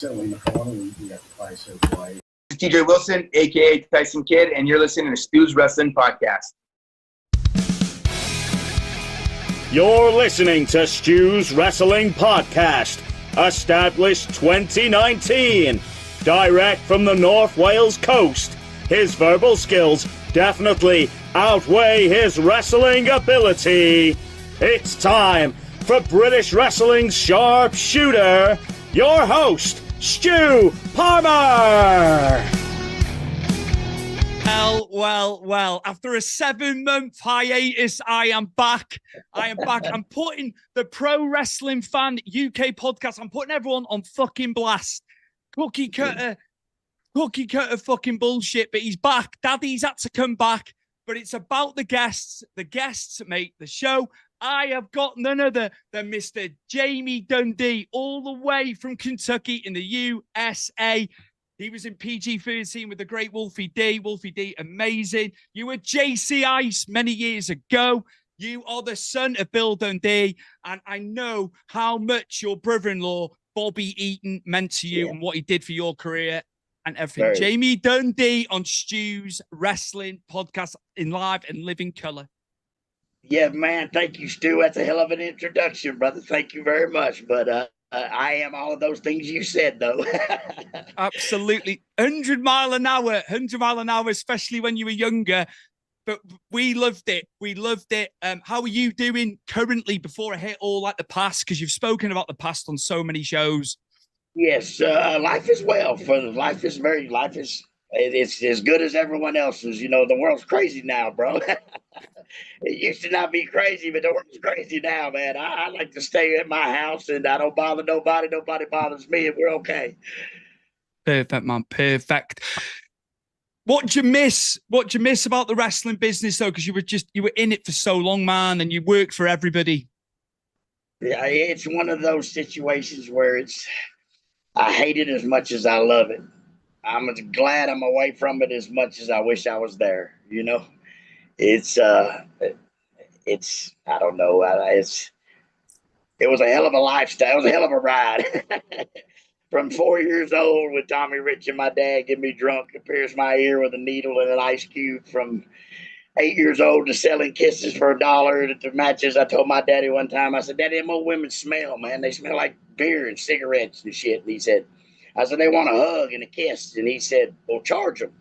In the following, we got Bicep White. TJ Wilson, aka Tyson Kidd, and you're listening to Stu's Wrestling Podcast. You're listening to Stu's Wrestling Podcast, established 2019, direct from the North Wales coast. His verbal skills definitely outweigh his wrestling ability. It's time for British Wrestling's sharpshooter, your host, Stu Palmer. Well. After a 7-month hiatus, I am back. I'm putting the Pro Wrestling Fan UK podcast, I'm putting everyone on fucking blast. Cookie cutter fucking bullshit, but he's back. Daddy's had to come back, but it's about the guests. The guests make the show. I have got none other than Mr. Jamie Dundee, all the way from Kentucky in the USA. He was in PG-13 with the great Wolfie D. Wolfie D, amazing. You were JC Ice many years ago. You are the son of Bill Dundee, and I know how much your brother-in-law, Bobby Eaton, meant to you and what he did for your career and everything. Very. Jamie Dundee on Stu's Wrestling Podcast in live and living color. Yeah, man. Thank you, Stu. That's a hell of an introduction, brother. Thank you very much. But I am all of those things you said, though. Absolutely. 100 mile an hour, especially when you were younger. But we loved it. How are you doing currently before I hit all like the past? Because you've spoken about the past on so many shows. Yes, life is well. It's as good as everyone else's. You know, the world's crazy now, bro. It used to not be crazy, but the world's crazy now, man. I like to stay at my house and I don't bother nobody. Nobody bothers me, and we're okay. Perfect, man. Perfect. What do you miss? What do you miss about the wrestling business, though? Because you were in it for so long, man, and you worked for everybody. Yeah, it's one of those situations where I hate it as much as I love it. I'm glad I'm away from it as much as I wish I was there. You know, it's I don't know. It was a hell of a lifestyle. It was a hell of a ride. From 4 years old with Tommy Rich and my dad get me drunk and pierce my ear with a needle and an ice cube. From 8 years old to selling kisses for $1 at the matches. I told my daddy one time, I said, "Daddy, them old women smell, man. They smell like beer and cigarettes and shit." And he said, I said, "They want a hug and a kiss." And he said, "Well, charge them."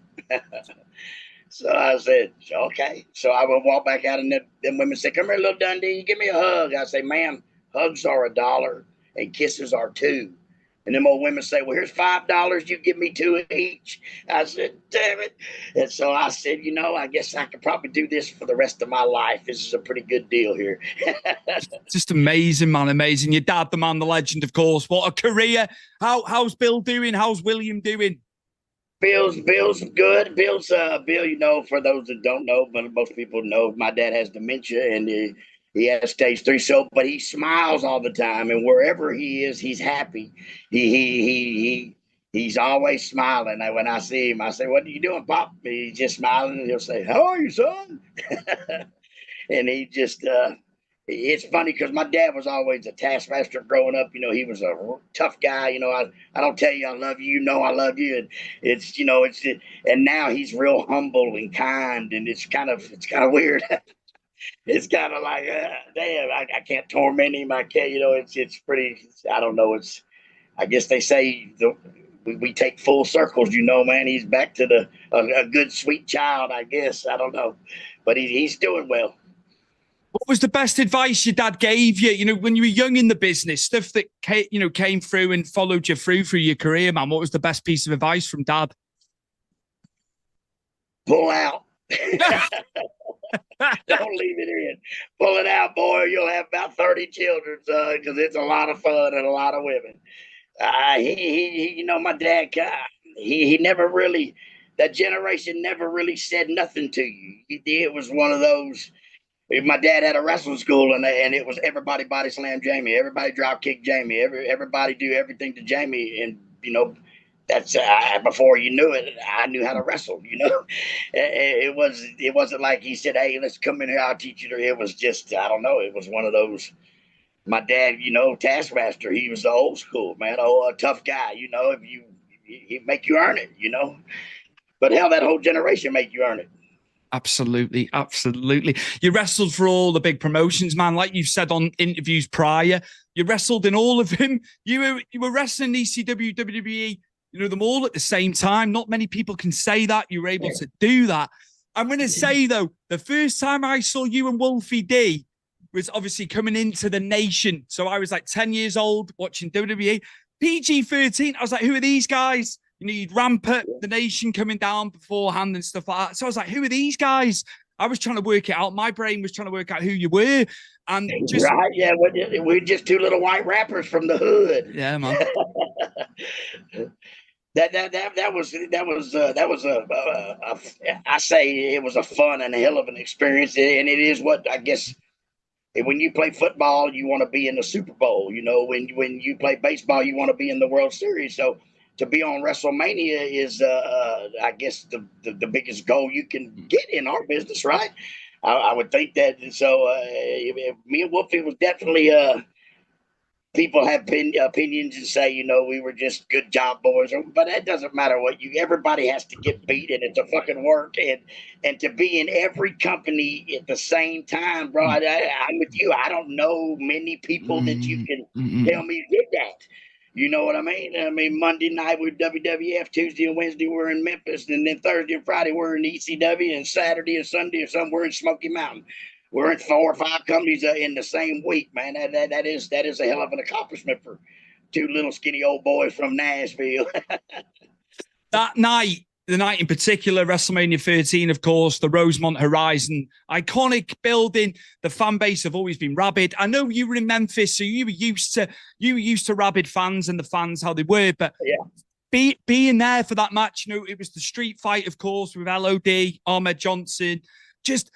So I said, "Okay." So I would walk back out and them women say, "Come here, little Dundee, give me a hug." I say, "Ma'am, hugs are $1 and kisses are $2. And them old women say, "Well, here's $5. You give me 2 each." I said, "Damn it." And so I said, I guess I could probably do this for the rest of my life. This is a pretty good deal here. Just amazing, man. Amazing. Your dad, the man, the legend, of course. What a career. How's Bill doing? How's William doing? Bill's good. Bill, for those that don't know, but most people know, my dad has dementia and he has stage 3. So, but he smiles all the time, and wherever he is, he's happy. He's always smiling. And when I see him, I say, "What are you doing, Pop?" He's just smiling, and he'll say, "How are you, son?" And he just, it's funny because my dad was always a taskmaster growing up. He was a tough guy. I don't tell you I love you, I love you. And and now he's real humble and kind, and it's kind of weird. It's kind of like, damn, I can't torment him. I can't, it's pretty, I don't know. I guess they say we take full circles, man. He's back to a good, sweet child, I guess. I don't know, but he's doing well. What was the best advice your dad gave you, when you were young in the business, stuff that came through and followed you through your career, man? What was the best piece of advice from Dad? Pull out. Don't leave it in. Pull it out, boy. You'll have about 30 children, son, because it's a lot of fun and a lot of women. My dad, he never really, that generation never really said nothing to you. It was one of those. My dad had a wrestling school, and it was everybody body slam Jamie, everybody drop kick Jamie, everybody do everything to Jamie, and that's before you knew it, I knew how to wrestle. It wasn't like he said, "Hey, let's come in here, I'll teach you." It was just, I don't know. It was one of those. my dad, Taskmaster, he was the old school, man. Oh, a tough guy, if he make you earn it, But hell, that whole generation make you earn it. Absolutely, absolutely. You wrestled for all the big promotions, man. Like you've said on interviews prior, you wrestled in all of them. You were wrestling ECW, WWE, them all at the same time. Not many people can say that. You were able to do that. I'm going to say, though, the first time I saw you and Wolfie D was obviously coming into the Nation. So I was like 10 years old watching WWE. PG-13, I was like, who are these guys? You'd Rampart, the Nation coming down beforehand and stuff like that. So I was like, who are these guys? I was trying to work it out. My brain was trying to work out who you were. And just, right, yeah, we're just two little white rappers from the hood. Yeah, man. That was I say it was a fun and a hell of an experience, and it is what I guess. When you play football, you want to be in the Super Bowl. When you play baseball, you want to be in the World Series. So to be on WrestleMania is, I guess, the biggest goal you can get in our business, right? I would think that. So me and Wolfie was definitely. People have opinions and say, we were just good job boys, but that doesn't matter what everybody has to get beat, and it's a fucking work, and to be in every company at the same time, bro. I'm with you. I don't know many people that you can tell me did that. You know what I mean? I mean, Monday night we're WWF, Tuesday and Wednesday we're in Memphis, and then Thursday and Friday we're in ECW, and Saturday and Sunday or something we're in Smoky Mountain. We're in 4 or 5 companies in the same week, man. That is a hell of an accomplishment for 2 little skinny old boys from Nashville. That night, the night in particular, WrestleMania 13, of course, the Rosemont Horizon, iconic building. The fan base have always been rabid. I know you were in Memphis, so you were used to rabid fans and the fans how they were, but yeah. Being there for that match, it was the street fight, of course, with LOD, Ahmed Johnson. Just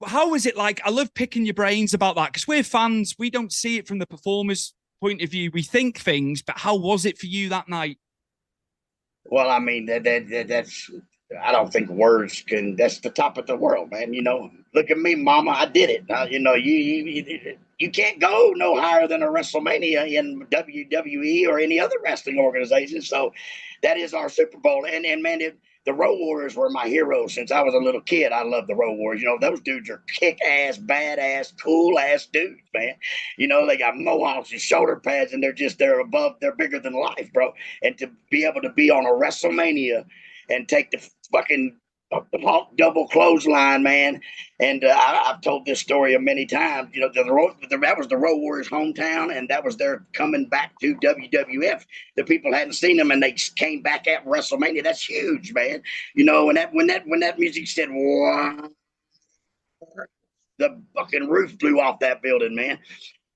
how was it like? I love picking your brains about that because we're fans. We don't see it from the performer's point of view. We think things, but how was it for you that night? Well, I mean, that's, I don't think words can, that's the top of the world, man. Look at me, mama, I did it. You can't go no higher than a WrestleMania in WWE or any other wrestling organization. So that is our Super Bowl. And man, the Road Warriors were my heroes since I was a little kid. I love the Road Warriors. Those dudes are kick-ass, badass, cool-ass dudes, man. They got mohawks and shoulder pads, and they're bigger than life, bro. And to be able to be on a WrestleMania and take the fucking double clothesline, man. And I've told this story many times. That was the Road Warriors' hometown, and that was their coming back to WWF. The people hadn't seen them, and they came back at WrestleMania. That's huge, man. When that music said, "Wow," the fucking roof blew off that building, man.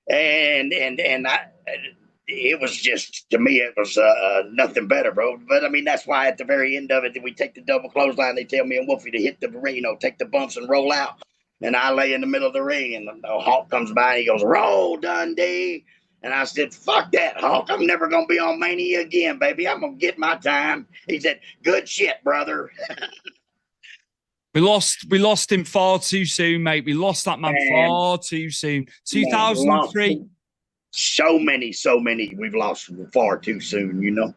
And it was just, to me, it was nothing better, bro. But I mean, that's why at the very end of it, we take the double clothesline. They tell me and Wolfie to hit the ring, take the bumps and roll out. And I lay in the middle of the ring, and the Hulk comes by and he goes, "Roll, Dundee." And I said, "Fuck that, Hulk. I'm never going to be on Mania again, baby. I'm going to get my time." He said, "Good shit, brother." We lost him far too soon, mate. We lost that man far too soon. 2003. So many we've lost far too soon,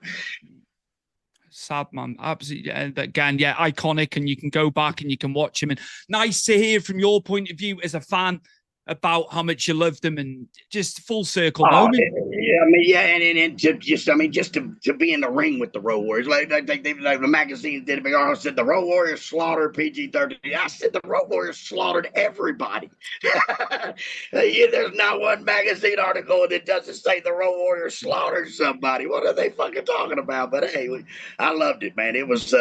Sad, man. Absolutely. Again, yeah, iconic, and you can go back and you can watch him. And nice to hear from your point of view as a fan about how much you loved them, and just full circle moment. Yeah, I mean, yeah, and just to be in the ring with the Road Warriors, like the magazine did a big article said the Road Warriors slaughtered PG-13. I said the Road Warriors slaughtered everybody. There's not one magazine article that doesn't say the Road Warriors slaughtered somebody. What are they fucking talking about? But hey, I loved it, man. It was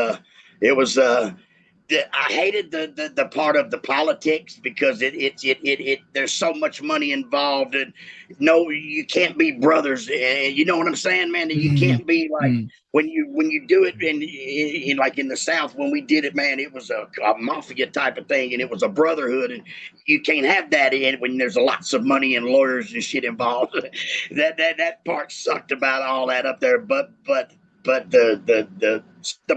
I hated the part of the politics because it there's so much money involved, and no, you can't be brothers, and you know what I'm saying, man. You can't be like when you do it in like in the South when we did it, man. It was a mafia type of thing, and it was a brotherhood, and you can't have that in when there's lots of money and lawyers and shit involved. that part sucked about all that up there, but the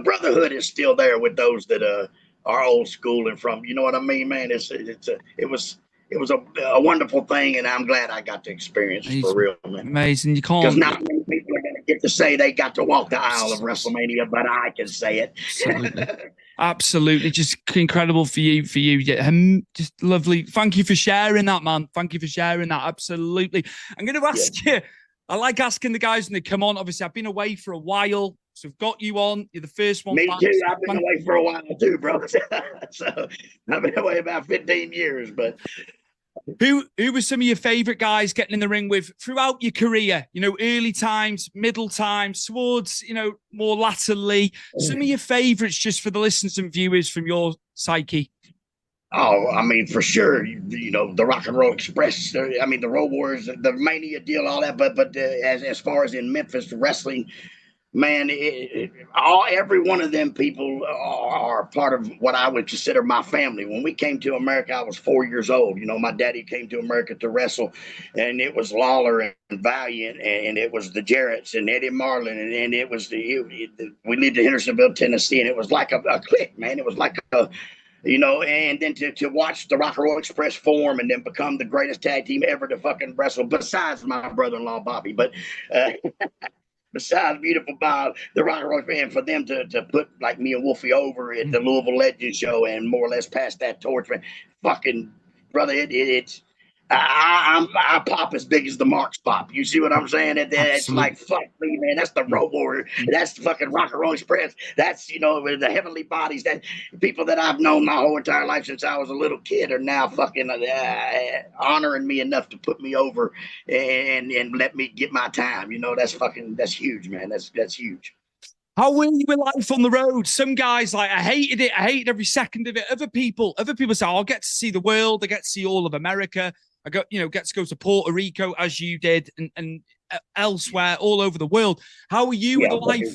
brotherhood is still there with those that are old school and from, you know what I mean, man. It was a wonderful thing, and I'm glad I got to experience it for real, man. Amazing. You Because can't. not many people are going to get to say they got to walk the aisle of WrestleMania, but I can say it. Absolutely. Absolutely. Just incredible for you. Yeah, just lovely. Thank you for sharing that, man. Thank you for sharing that. Absolutely. I'm going to ask you, I like asking the guys when they come on. Obviously, I've been away for a while, so I've got you on. You're the first one. Me back. too. I've been away for a while too, bro. So I've been away about 15 years, but Who were some of your favorite guys getting in the ring with throughout your career? You know, early times, middle times, towards, you know, more latterly. Some of your favorites just for the listeners and viewers from your psyche. oh, I mean, for sure, you know, the Rock and Roll Express. I mean, the Road Warriors, the Mania deal, all that. But as far as in Memphis wrestling, man, every one of them people are part of what I would consider my family. When we came to America, I was 4 years old. You know, my daddy came to America to wrestle, and it was Lawler and Valiant, and it was the Jarretts and Eddie Marlin, and it was we lived in Hendersonville, Tennessee, and it was like a clique, man. It was like a you know, and then to watch the Rock and Roll Express form and then become the greatest tag team ever to fucking wrestle, besides my brother-in-law Bobby, but besides Beautiful Bob, the Rock and Roll Express, for them to put like me and Wolfie over at the Louisville Legends show and more or less pass that torch, man, fucking brother, it's. I pop as big as the Marks pop. You see what I'm saying? It's like, fuck me, man. That's the Road Warrior. That's the fucking Rock and Roll Express. That's, you know, the heavenly bodies. That people that I've known my whole entire life since I was a little kid are now fucking honoring me enough to put me over and let me get my time. You know, that's huge, man. That's huge. How were you with life on the road? Some guys like, I hated it. I hated every second of it. Other people say, oh, I'll get to see the world. I get to see all of America. I get to go to Puerto Rico as you did and elsewhere all over the world. How are you with the life?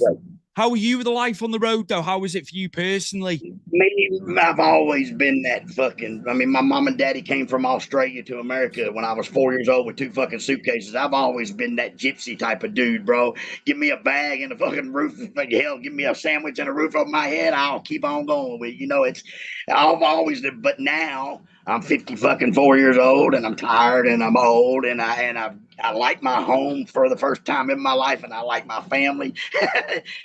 How are you with the life on the road, though? How was it for you personally? Me, I've always been that fucking. I mean, my mom and daddy came from Australia to America when I was 4 years old with 2 fucking suitcases. I've always been that gypsy type of dude, bro. Give me a bag and a fucking roof. Hell, give me a sandwich and a roof over my head. I'll keep on going with. You know, I've always. But now I'm 54 years old and I'm tired and I'm old and I like my home for the first time in my life and I like my family.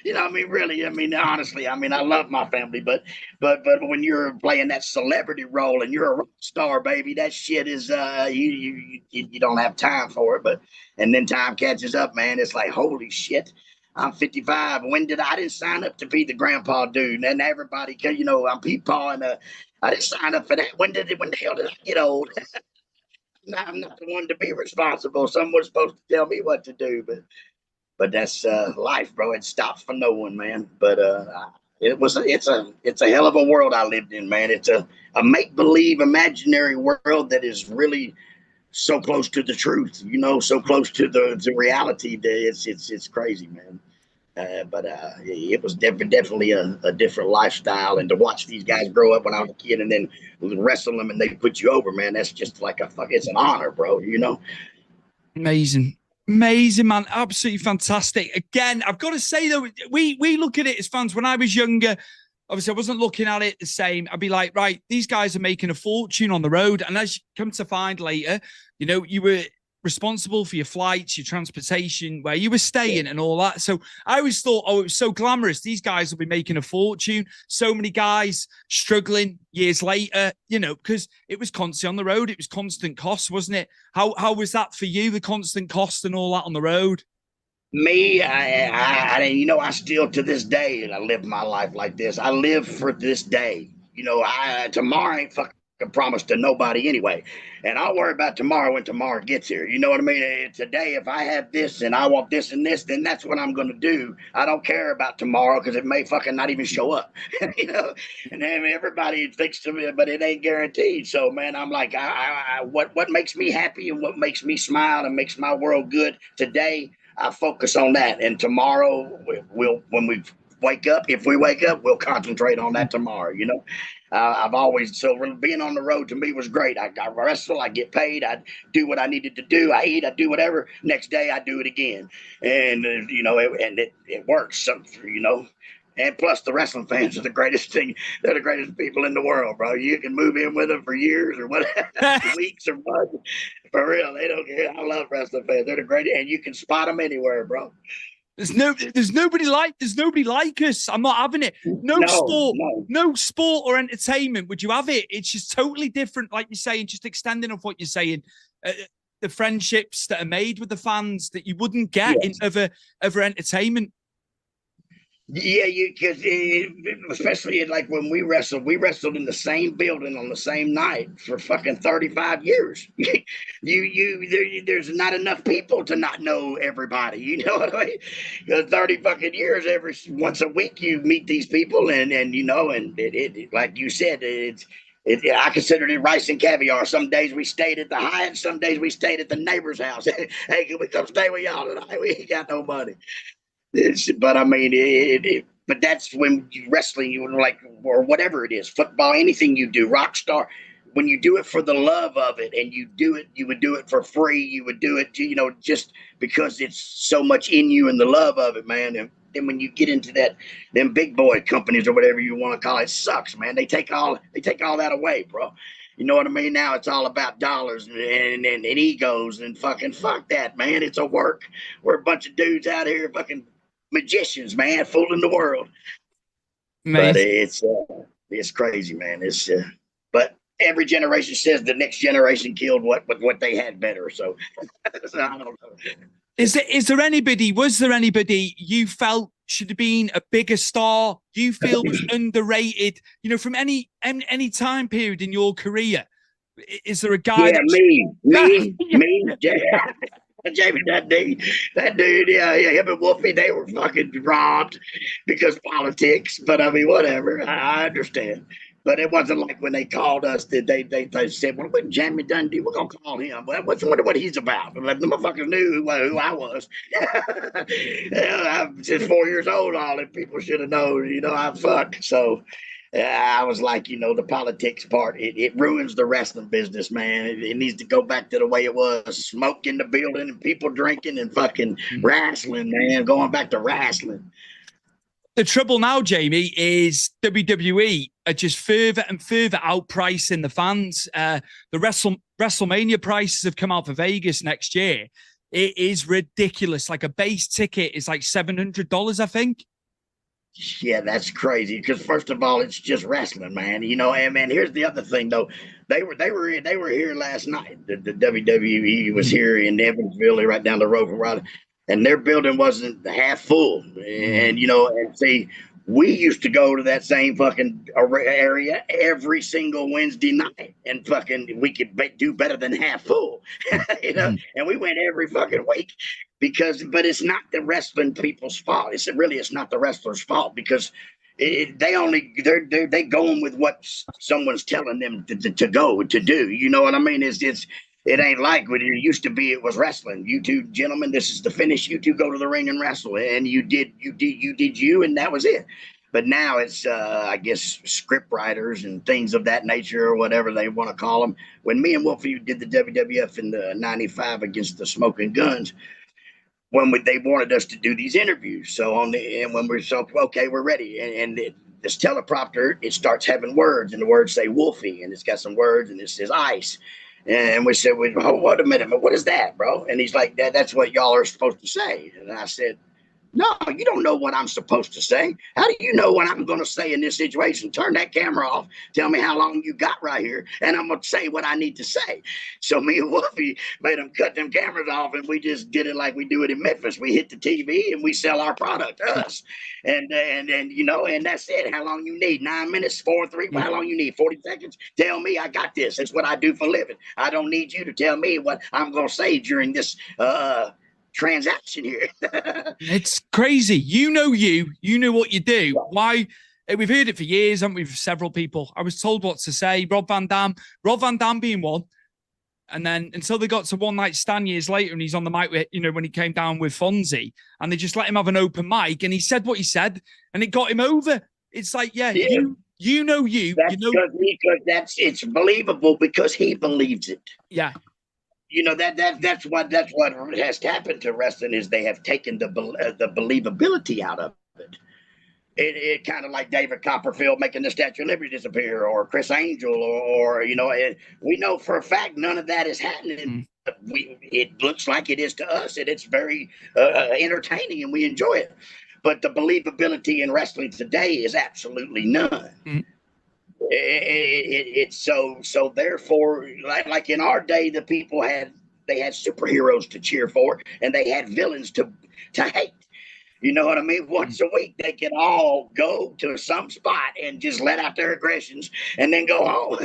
You know, I mean, really, I mean, honestly, I mean, I love my family, but when you're playing that celebrity role and you're a rock star, baby, that shit is you don't have time for it. But and then time catches up, man. It's like, holy shit. I'm 55. I didn't sign up to be the grandpa dude? And everybody, you know, I'm Peepaw and I didn't sign up for that. When the hell did I get old? I'm not the one to be responsible. Someone's supposed to tell me what to do, but that's life, bro. It stops for no one, man. But it's a hell of a world I lived in, man. It's a make-believe imaginary world that is really so close to the truth, you know, so close to the reality that it's crazy, man. But it was definitely a different lifestyle, and to watch these guys grow up when I was a kid and then wrestle them and they put you over, man, that's just like it's an honor, bro, you know? Amazing, man. Absolutely fantastic. Again, I've got to say, though, we look at it as fans. When I was younger, obviously, I wasn't looking at it the same. I'd be like, right, these guys are making a fortune on the road. And as you come to find later, you know, you were responsible for your flights, your transportation, where you were staying and all that. So I always thought, oh, it was so glamorous. These guys will be making a fortune. So many guys struggling years later, you know, because it was constantly on the road. It was constant costs, wasn't it? How was that for you, the constant cost and all that on the road? Me, you know, I still to this day, I live my life like this. I live for this day. You know, tomorrow ain't fucking promised to nobody anyway. And I'll worry about tomorrow when tomorrow gets here. You know what I mean? Today, if I have this and I want this and this, then that's what I'm going to do. I don't care about tomorrow because it may fucking not even show up. You know, and then everybody thinks to me, but it ain't guaranteed. So, man, I'm like, what makes me happy and what makes me smile and makes my world good today, I focus on that. And tomorrow, when we wake up, if we wake up, we'll concentrate on that tomorrow, you know? I've always, so being on the road to me was great. I wrestle, I get paid, I do what I needed to do, I eat, I do whatever. Next day, I do it again. And, you know, it works, you know? And plus, the wrestling fans are the greatest thing. They're the greatest people in the world, bro. You can move in with them for years or whatever, weeks or months. For real, they don't care. I love wrestling fans. They're the greatest, and you can spot them anywhere, bro. There's nobody like us. I'm not having it. No sport or entertainment. Would you have it? It's just totally different. Like you're saying, just extending off what you're saying. The friendships that are made with the fans that you wouldn't get in other entertainment. Yeah, because especially like when we wrestled in the same building on the same night for fucking 35 years. There's not enough people to not know everybody. You know what I mean? 30 fucking years, once a week you meet these people, and it like you said, I considered it rice and caviar. Some days we stayed at the Hyatt, some days we stayed at the neighbor's house. Hey, can we come stay with y'all tonight? We ain't got no money. But I mean, but that's when wrestling, or whatever it is, football, anything you do, rock star, when you do it for the love of it, and you would do it for free. You would do it, just because it's so much in you and the love of it, man. And then when you get into them big boy companies or whatever you want to call it, sucks, man. They take all that away, bro. You know what I mean? Now it's all about dollars and egos and fucking fuck that, man. It's a work. We're a bunch of dudes out here fucking magicians, man, fooling the world. Man. But it's crazy, man. But every generation says the next generation killed what they had better. So I don't know. Was there anybody you felt should have been a bigger star? You feel was underrated? From any time period in your career. Is there a guy? Yeah, me, Jamie Dundee, that dude, yeah, him and Wolfie, they were fucking robbed because politics. But I mean, whatever, I understand. But it wasn't like when they called us that they said, well, when Jamie Dundee, we're gonna call him. Well, wonder what he's about. Like, the motherfuckers knew who I was. I'm just 4 years old. All them people should have known. I'm fucked. So. I was like, the politics part, it ruins the wrestling business, man. It needs to go back to the way it was. Smoke in the building and people drinking and fucking wrestling, man. Going back to wrestling. The trouble now, Jamie, is WWE are just further and further outpricing the fans. The WrestleMania prices have come out for Vegas next year. It is ridiculous. Like a base ticket is like $700, I think. Yeah, that's crazy. Because first of all, it's just wrestling, man. And man, here's the other thing though. They were here last night. The WWE was here in Evansville, right down the road from Raleigh, and their building wasn't half full. And and see, we used to go to that same fucking area every single Wednesday night, and fucking we could do better than half full, And we went every fucking week. But it's not the wrestling people's fault. It's not the wrestlers' fault because they're going with what someone's telling them to go to do. You know what I mean? It ain't like what it used to be. It was wrestling. You two gentlemen, this is the finish. You two go to the ring and wrestle, and you did you, and that was it. But now it's I guess script writers and things of that nature or whatever they want to call them. When me and Wolfie did the WWF in the '95 against the Smoking Guns. When they wanted us to do these interviews. So okay, we're ready. And this teleprompter, it starts having words, and the words say Wolfie, and it's got some words, and it says ice. And we said, wait a minute, what is that, bro? And he's like, that's what y'all are supposed to say. And I said, no, you don't know what I'm supposed to say. How do you know what I'm going to say in this situation? Turn that camera off. Tell me how long you got right here, and I'm going to say what I need to say. So me and Wolfie made them cut them cameras off, and we just did it like we do it in Memphis. We hit the TV, and we sell our product, us. And that's it. How long you need? 9 minutes, 4, 3. How long you need? 40 seconds? Tell me I got this. It's what I do for a living. I don't need you to tell me what I'm going to say during this transaction here. It's crazy. You know what you do. Why? We've heard it for years, haven't we, with several people. I was told what to say. Rob Van Dam being one. And then until they got to One Night Stand years later, and he's on the mic with, when he came down with Fonzie, and they just let him have an open mic, and he said what he said, and it got him over. It's like, you know. Because it's believable because he believes it. Yeah. That's what has happened to wrestling is they have taken the believability out of it. it kind of like David Copperfield making the Statue of Liberty disappear, or Chris Angel, or we know for a fact none of that is happening. But it looks like it is to us, and it's very entertaining, and we enjoy it. But the believability in wrestling today is absolutely none. It's so therefore, like in our day, the people had superheroes to cheer for, and they had villains to hate. You know what I mean? Once a week, they can all go to some spot and just let out their aggressions and then go home.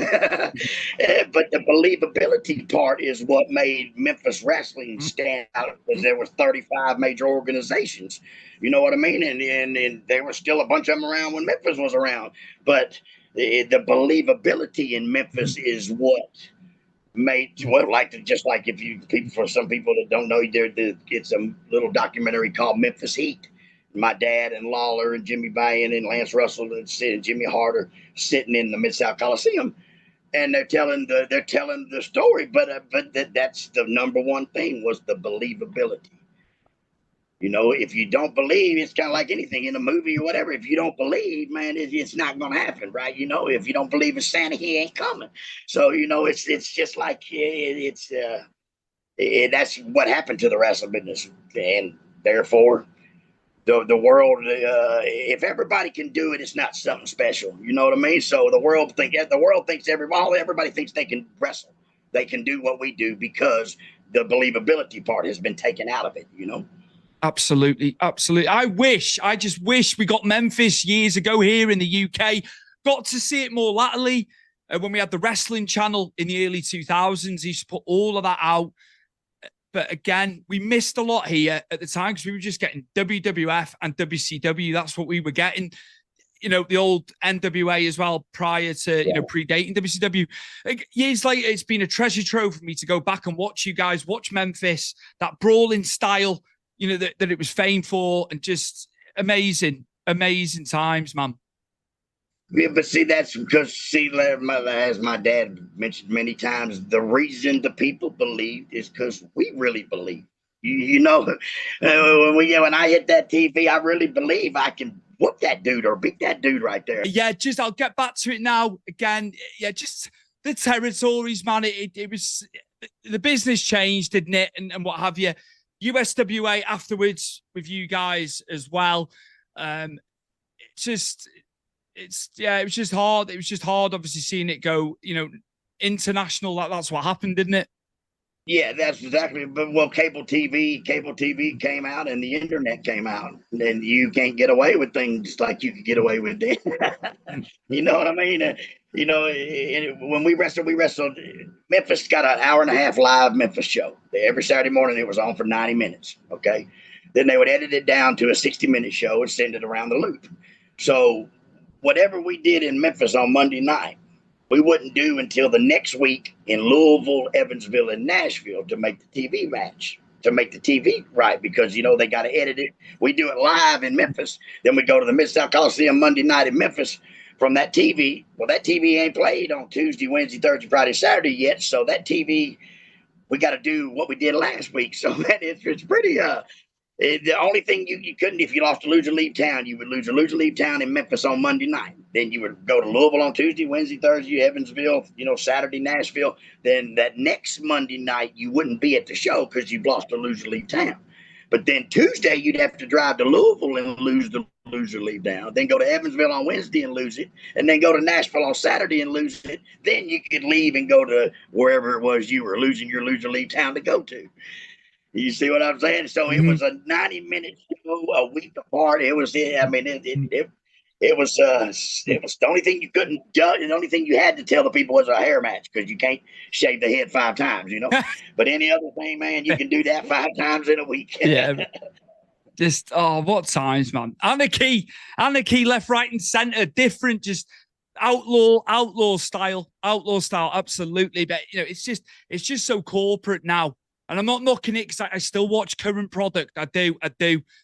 But the believability part is what made Memphis Wrestling stand out, because there were 35 major organizations. You know what I mean? And there were still a bunch of them around when Memphis was around. But the believability in Memphis is what made for some people that don't know, it's a little documentary called Memphis Heat. My dad and Lawler and Jimmy Bayan and Lance Russell and Jimmy Hart are sitting in the Mid-South Coliseum, and they're telling the story. But that's the number one thing, was the believability. You know, if you don't believe, it's kind of like anything in a movie or whatever. If you don't believe, man, it's not going to happen, right? You know, if you don't believe in Santa, he ain't coming. So, you know, it's just like that's what happened to the wrestling business, and therefore, the world. If everybody can do it, it's not something special. You know what I mean? So the world thinks everybody thinks they can wrestle, they can do what we do, because the believability part has been taken out of it. You know. Absolutely. I just wish we got Memphis years ago here in the UK. Got to see it more latterly when we had the wrestling channel in the early 2000s. He used to put all of that out. But again, we missed a lot here at the time, because we were just getting WWF and WCW. That's what we were getting. You know, the old NWA as well, prior to, predating WCW. Years later, it's been a treasure trove for me to go back and watch you guys, watch Memphis, that brawling style, that it was famed for, and just amazing times, man. Yeah, but see, that's because, as my dad mentioned many times, the reason the people believed is because we really believe. When I hit that TV, I really believe I can whoop that dude or beat that dude right there. Yeah, I'll get back to it now. Again, just the territories, man. It was, the business changed, didn't it? And what have you. USWA afterwards with you guys as well. It was just hard. It was just hard, obviously, seeing it go, international. That's what happened, didn't it? Yeah, that's exactly. But well, cable TV came out, and the internet came out, and you can't get away with things like you could get away with then. You know what I mean? When we wrestled. Memphis got an hour and a half live Memphis show every Saturday morning. It was on for 90 minutes. Okay, then they would edit it down to a 60-minute show and send it around the loop. So whatever we did in Memphis on Monday night, we wouldn't do until the next week in Louisville, Evansville, and Nashville to make the TV match, to make the TV right, because, they got to edit it. We do it live in Memphis. Then we go to the Mid-South Coliseum Monday night in Memphis from that TV. Well, that TV ain't played on Tuesday, Wednesday, Thursday, Friday, Saturday yet. So that TV, we got to do what we did last week. So man, it's pretty, the only thing you couldn't, if you lost to lose or leave town, you would lose or leave town in Memphis on Monday night. Then you would go to Louisville on Tuesday, Wednesday, Thursday, Evansville, Saturday, Nashville. Then that next Monday night, you wouldn't be at the show because you've lost or lose or leave town. But then Tuesday, you'd have to drive to Louisville and lose or leave down. Then go to Evansville on Wednesday and lose it. And then go to Nashville on Saturday and lose it. Then you could leave and go to wherever it was you were losing your lose or leave town to go to. You see what I'm saying? So it was a 90-minute show a week apart. It was, it was the only thing you couldn't do. The only thing you had to tell the people was a hair match, because you can't shave the head 5 times, But any other thing, man, you can do that 5 times in a week. Yeah. Just, what times, man. Anarchy, left, right, and center, different, just outlaw style, absolutely. But, it's just so corporate now. And I'm not knocking it, because I still watch current product. I do.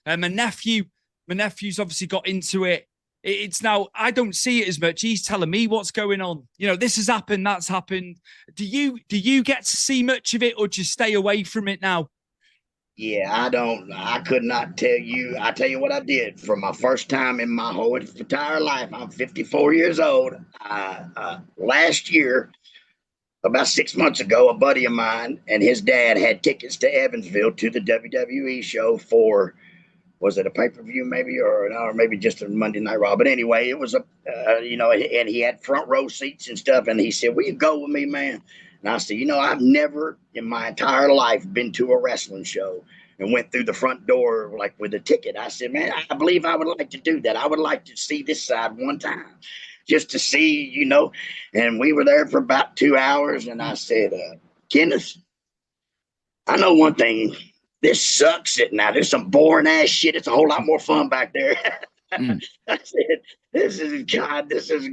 My nephew's obviously got into it. It's now, I don't see it as much. He's telling me what's going on. This has happened, that's happened. Do you get to see much of it, or just stay away from it now? Yeah, I could not tell you. I tell you what I did for my first time in my whole entire life. I'm 54 years old. Last year, about 6 months ago, a buddy of mine and his dad had tickets to Evansville to the WWE show for, was it a pay-per-view maybe, or maybe just a Monday Night Raw? But anyway, it was and he had front row seats and stuff. And he said, "Will you go with me, man?" And I said, I've never in my entire life been to a wrestling show and went through the front door like with a ticket. I said, "Man, I believe I would like to do that. I would like to see this side one time just to see, And we were there for about 2 hours. And I said, Kenneth, I know one thing. This sucks sitting out. There's some boring ass shit. It's a whole lot more fun back there." I said, this is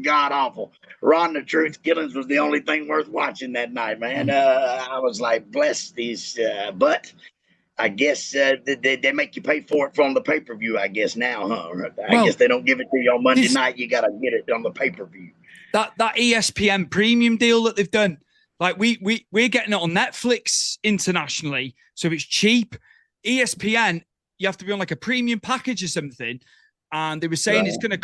god awful. Ron the Truth Killings was the only thing worth watching that night, man. I was like, bless these, but I guess they make you pay for it from the pay-per-view, I guess now, huh? I guess they don't give it to you on Monday night. You got to get it on the pay-per-view. That ESPN premium deal that they've done, like we're getting it on Netflix internationally, so it's cheap. ESPN, you have to be on like a premium package or something. And they were saying it's going to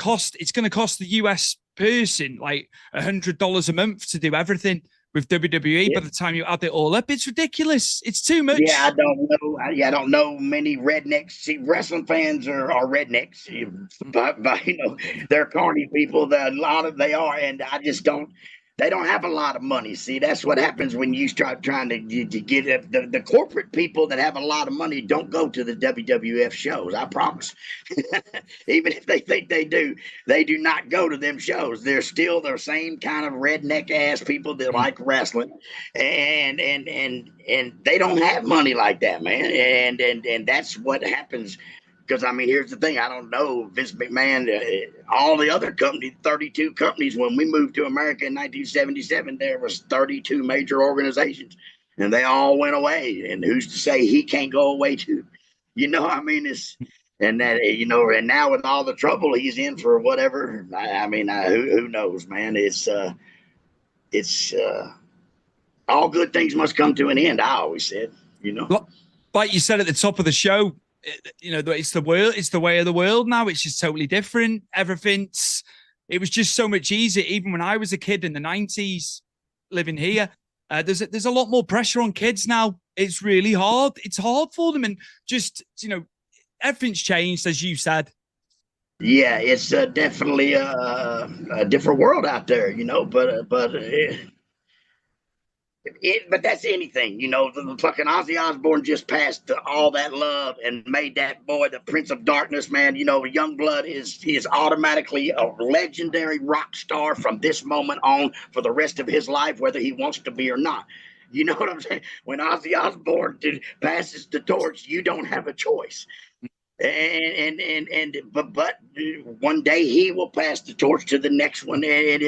cost the US person like $100 a month to do everything with WWE. By the time you add it all up, it's ridiculous. It's too much. Yeah, I don't know. I don't know many rednecks. See, wrestling fans are rednecks, but they're carny people. They are, and I just don't. They don't have a lot of money. See, that's what happens when you start trying to get it. The corporate people that have a lot of money don't go to the WWF shows. I promise. Even if they think they do not go to them shows. They're still the same kind of redneck ass people that like wrestling, and they don't have money like that, man. And that's what happens. Because, here's the thing. I don't know, Vince McMahon, all the other companies, 32 companies, when we moved to America in 1977, there was 32 major organizations, and they all went away. And who's to say he can't go away too? It's, and that, and now with all the trouble he's in for whatever, who knows, man? It's all good things must come to an end, I always said, Like you said at the top of the show, it's the world, it's the way of the world now. It's just totally different. It was just so much easier. Even when I was a kid in the 90s living here, there's a lot more pressure on kids now. It's really hard. It's hard for them. And just, everything's changed, as you said. Yeah, it's definitely a different world out there, but that's anything, the fucking Ozzy Osbourne just passed all that love and made that boy the Prince of Darkness, man. Youngblood is automatically a legendary rock star from this moment on for the rest of his life, whether he wants to be or not. You know what I'm saying? When Ozzy Osbourne passes the torch, you don't have a choice. But one day he will pass the torch to the next one, and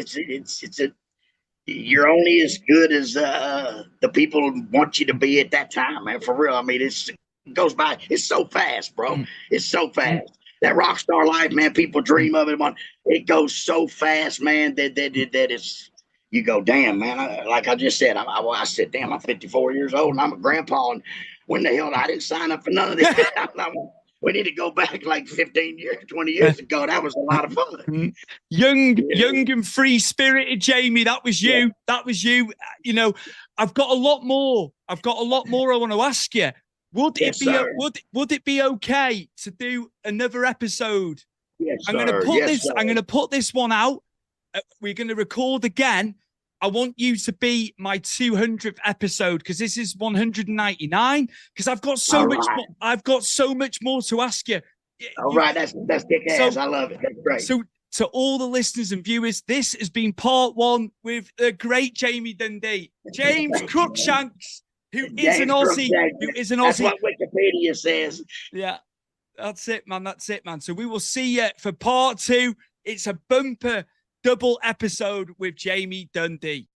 you're only as good as the people want you to be at that time, man. For real. It goes by. It's so fast, bro. It's so fast. That rock star life, man. People dream of it. It goes so fast, man. That it's. You go, damn, man. Like I just said, I said, damn, I'm 54 years old and I'm a grandpa. And when the hell I didn't sign up for none of this? We need to go back like 15 years, 20 years ago. That was a lot of fun. Young and free-spirited, Jamie. That was you. Yeah. That was you. I've got a lot more. I want to ask you. Would it be okay to do another episode? Yes, I'm going to put this one out. We're going to record again. I want you to be my 200th episode because this is 199. Because I've got so much. Right. I've got so much more to ask you. All right, that's kick ass. I love it. That's great. So to all the listeners and viewers, this has been part one with the great Jamie Dundee, James Crookshanks, who is an Aussie. That's what Wikipedia says. Yeah, that's it, man. So we will see you for part two. It's a bumper double episode with Jamie Dundee.